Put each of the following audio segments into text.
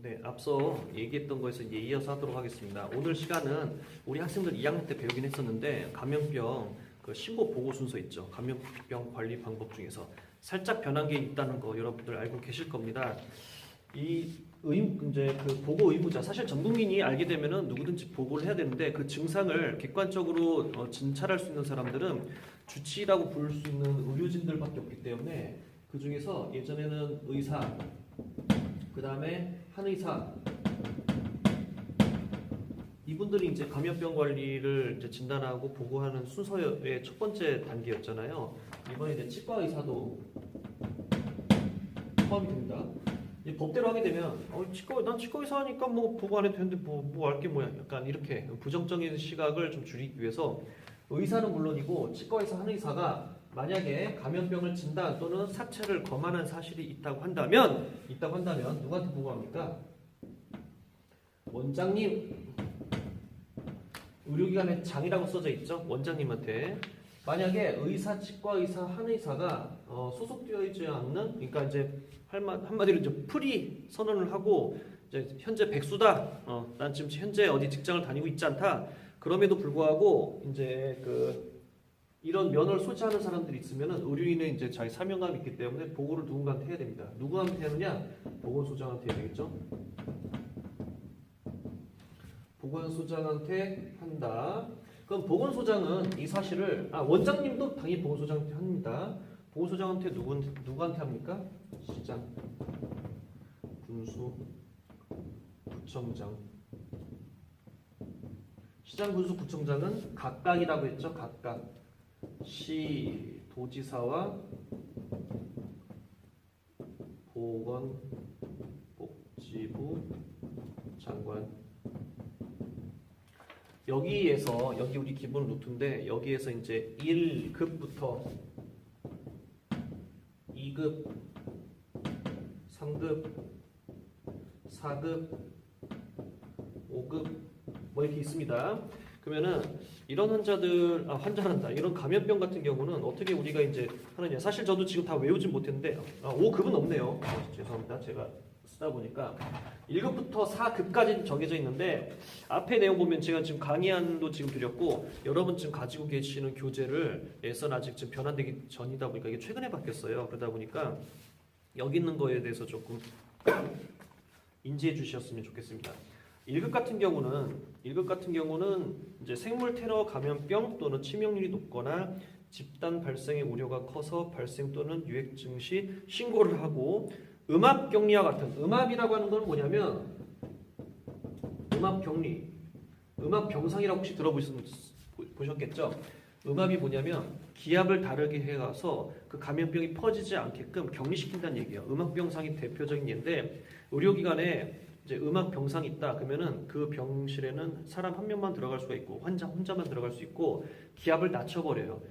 네, 앞서 얘기했던 거에서 이제 이어서 하도록 하겠습니다. 오늘 시간은 우리 학생들 2학년 때 배우긴 했었는데 감염병 그 신고 보고 순서 있죠. 감염병 관리 방법 중에서 살짝 변한 게 있다는 거 여러분들 알고 계실 겁니다. 이제 그 보고 의무자 사실 전 국민이 알게 되면은 누구든지 보고를 해야 되는데 그 증상을 객관적으로 진찰할 수 있는 사람들은 주치의라고 부를 수 있는 의료진들밖에 없기 때문에 그 중에서 예전에는 의사, 그 다음에 한의사, 이분들이 이제 감염병 관리를 이제 진단하고 보고하는 순서의 첫 번째 단계였잖아요. 이번에 이제 치과 의사도 포함이 됩니다. 법대로 하게 되면 난 치과 의사 하니까 뭐 보고 안 해도 되는데 뭐 알 게 뭐야, 약간 이렇게 부정적인 시각을 좀 줄이기 위해서 의사는 물론이고 치과 의사, 한의사가 만약에 감염병을 진단 또는 사체를 검안한 사실이 있다고 한다면 누구한테 보고합니까? 원장님, 의료기관의 장이라고 써져 있죠. 원장님한테. 만약에 의사, 치과 의사, 한의사가 소속되어 있지 않는, 그러니까 이제 한마디로 이제 프리 선언을 하고 이제 현재 백수다. 난 지금 현재 어디 직장을 다니고 있지 않다. 그럼에도 불구하고 이제 이런 면허를 소지하는 사람들이 있으면은 의료인은 이제 자기 사명감이 있기 때문에 보고를 누군가한테 해야 됩니다. 누구한테 하느냐? 보건소장한테 해야 되겠죠. 보건소장한테 한다. 그럼 보건소장은 이 사실을 원장님도 당연히 보건소장한테 합니다. 보건소장한테 누구한테 합니까? 시장, 군수, 구청장. 시장, 군수, 구청장은 각각이라고 했죠. 각각. 시, 도지사와 보건복지부 장관. 여기 우리 기본 루트인데 여기에서 이제 1급부터 2급, 3급, 4급, 5급 뭐 이렇게 있습니다. 그러면은 이런 환자란다. 이런 감염병 같은 경우는 어떻게 우리가 이제 하느냐. 사실 저도 지금 다 외우진 못했는데 5급은 없네요. 죄송합니다. 제가 쓰다 보니까 1급부터 4급까지 정해져 있는데 앞에 내용 보면 제가 지금 강의안도 지금 드렸고 여러분 지금 가지고 계시는 교재를 예선 아직 지금 변환되기 전이다 보니까 이게 최근에 바뀌었어요. 그러다 보니까 여기 있는 거에 대해서 조금 인지해 주셨으면 좋겠습니다. 1급 같은 경우는 이제 생물 테러 감염병 또는 치명률이 높거나 집단 발생의 우려가 커서 발생 또는 유행 증시 신고를 하고 음압격리와 같은, 음압이라고 하는 건 뭐냐면 음압격리, 음압병상이라고 혹시 들어보셨겠죠? 음압이 뭐냐면 기압을 다르게 해가서 그 감염병이 퍼지지 않게끔 격리시킨다는 얘기예요. 음압병상이 대표적인 예인데 의료기관에 이제 음압병상이 있다 그러면은 그 병실에는 사람 한 명만 들어갈 수가 있고 환자 혼자만 들어갈 수 있고 기압을 낮춰버려요.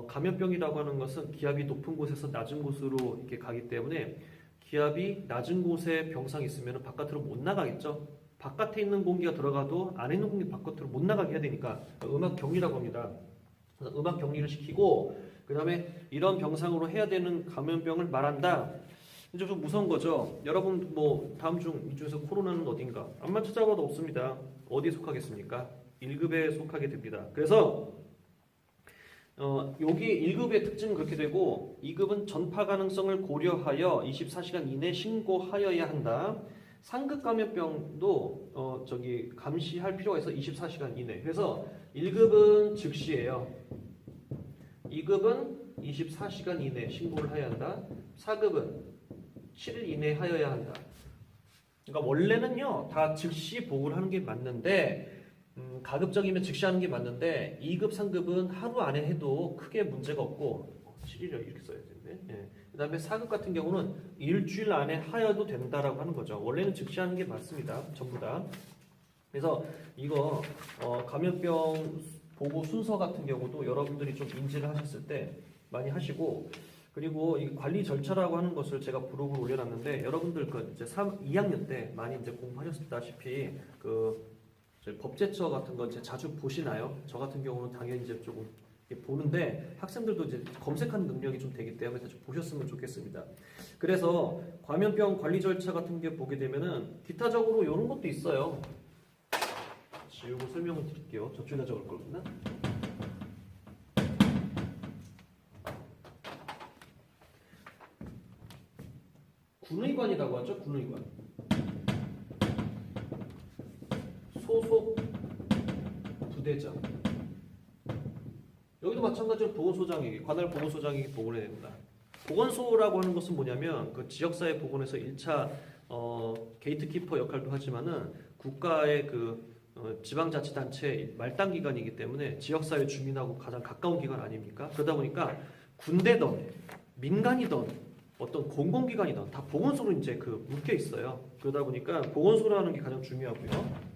감염병이라고 하는 것은 기압이 높은 곳에서 낮은 곳으로 이렇게 가기 때문에 기압이 낮은 곳에 병상이 있으면 바깥으로 못 나가겠죠. 바깥에 있는 공기가 들어가도 안에 있는 공기 바깥으로 못 나가게 해야 되니까 음압 격리라고 합니다. 그래서 음압 격리를 시키고 그 다음에 이런 병상으로 해야 되는 감염병을 말한다. 이제 좀 무서운 거죠. 여러분 뭐 다음 중 이 중에서 코로나는 어딘가? 암만 찾아봐도 없습니다. 어디에 속하겠습니까? 1급에 속하게 됩니다. 그래서 여기 1급의 특징은 그렇게 되고 2급은 전파 가능성을 고려하여 24시간 이내 신고하여야 한다. 상급 감염병도 감시할 필요가 있어 24시간 이내. 그래서 1급은 즉시예요. 2급은 24시간 이내 신고를 해야 한다. 4급은 7일 이내 하여야 한다. 그러니까 원래는요 다 즉시 보고를 하는 게 맞는데 가급적이면 즉시 하는 게 맞는데 2급, 3급은 하루 안에 해도 크게 문제가 없고 7일 이렇게 써야 되는데 그 다음에 4급 같은 경우는 일주일 안에 하여도 된다라고 하는 거죠. 원래는 즉시 하는 게 맞습니다. 전부 다. 그래서 이거 감염병 보고 순서 같은 경우도 여러분들이 좀 인지를 하셨을 때 많이 하시고 그리고 이 관리 절차라고 하는 것을 제가 블로그에 올려놨는데 여러분들 이제 2학년 때 많이 이제 공부하셨다시피 법제처 같은 거 이제 자주 보시나요? 저 같은 경우는 당연히 이제 조금 이렇게 보는데 학생들도 이제 검색하는 능력이 좀 되기 때문에 좀 보셨으면 좋겠습니다. 그래서 감염병 관리 절차 같은 게 보게 되면은 기타적으로 이런 것도 있어요. 지우고 설명을 드릴게요. 저쪽에다 적을 거구나. 군의관이라고 하죠. 군의관. 소속 부대장. 여기도 마찬가지로 보건소장에게, 관할 보건소장에게 보건해야 됩니다. 보건소라고 하는 것은 뭐냐면 그 지역사회 보건에서 1차 게이트키퍼 역할도 하지만은 국가의 지방자치단체 말단 기관이기 때문에 지역사회 주민하고 가장 가까운 기관 아닙니까? 그러다 보니까 군대든 민간이든 어떤 공공기관이든 다 보건소로 이제 묶여 있어요. 그러다 보니까 보건소라는 게 가장 중요하고요.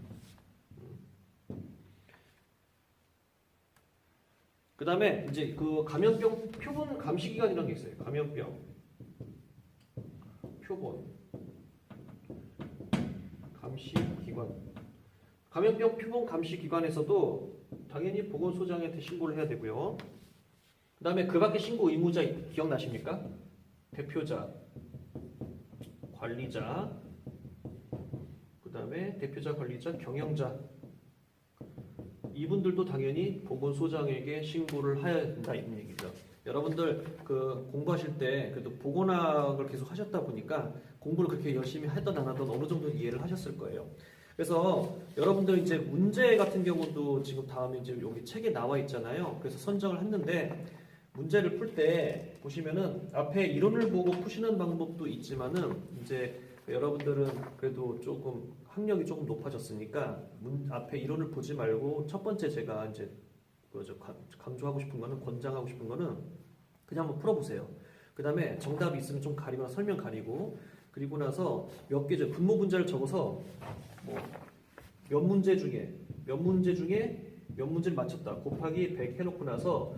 그 다음에 이제 감염병 표본 감시기관이라는 게 있어요. 감염병 표본 감시기관. 감염병 표본 감시기관에서도 당연히 보건소장한테 신고를 해야 되고요. 그 다음에 그 밖에 신고 의무자 기억나십니까? 대표자, 관리자, 그 다음에 대표자, 관리자, 경영자. 이분들도 당연히 보건소장에게 신고를 해야 된다 이런 얘기죠. 여러분들 공부하실 때 그래도 보건학을 계속 하셨다 보니까 공부를 그렇게 열심히 하든 안 하든 어느 정도 이해를 하셨을 거예요. 그래서 여러분들 이제 문제 같은 경우도 지금 다음에 이제 여기 책에 나와 있잖아요. 그래서 선정을 했는데 문제를 풀 때 보시면은 앞에 이론을 보고 푸시는 방법도 있지만은 이제 여러분들은 그래도 조금 학력이 조금 높아졌으니까 앞에 이론을 보지 말고 첫 번째 제가 이제 강조하고 싶은 거는 권장하고 싶은 거는 그냥 한번 풀어보세요. 그 다음에 정답이 있으면 좀 가리거나 설명 가리고 그리고 나서 몇 개 분모 분자를 적어서 몇 문제 중에 몇 문제를 맞췄다 곱하기 100 해놓고 나서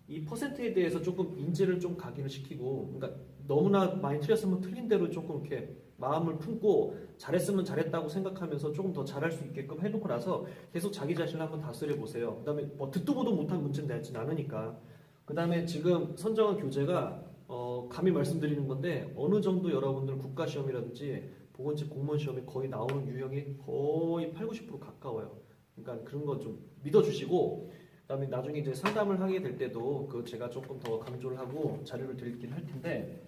이 퍼센트에 대해서 조금 인지를 좀 각인을 시키고, 그러니까 너무나 많이 틀렸으면 틀린 대로 조금 이렇게 마음을 품고 잘했으면 잘했다고 생각하면서 조금 더 잘할 수 있게끔 해놓고 나서 계속 자기 자신을 한번 다스려 보세요. 그다음에 듣도 보도 못한 문제는 내진 않으니까. 그다음에 지금 선정한 교재가 감히 말씀드리는 건데 어느 정도 여러분들 국가시험이라든지 보건직 공무원 시험에 거의 나오는 유형이 거의 80, 90% 가까워요. 그러니까 그런 거 좀 믿어주시고. 그다음에 나중에 이제 상담을 하게 될 때도 제가 조금 더 강조를 하고 자료를 드리긴 할 텐데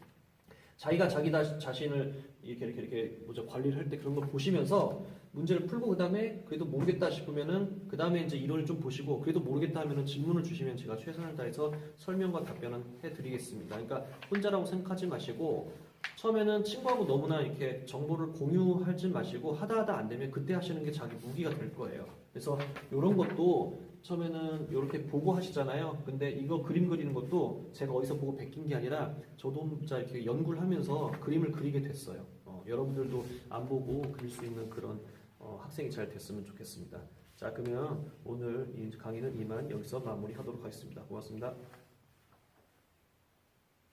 자기가 자기 자신을 이렇게 관리를 할 때 그런 걸 보시면서 문제를 풀고 그다음에 그래도 모르겠다 싶으면은 그다음에 이제 이론을 좀 보시고 그래도 모르겠다 하면은 질문을 주시면 제가 최선을 다해서 설명과 답변은 해드리겠습니다. 그러니까 혼자라고 생각하지 마시고 처음에는 친구하고 너무나 이렇게 정보를 공유하지 마시고 하다 안 되면 그때 하시는 게 자기 무기가 될 거예요. 그래서 이런 것도 처음에는 이렇게 보고 하시잖아요. 근데 이거 그림 그리는 것도 제가 어디서 보고 베낀 게 아니라 저도 혼자 이렇게 연구를 하면서 그림을 그리게 됐어요. 여러분들도 안 보고 그릴 수 있는 그런 학생이 잘 됐으면 좋겠습니다. 자, 그러면 오늘 이 강의는 이만 여기서 마무리하도록 하겠습니다. 고맙습니다.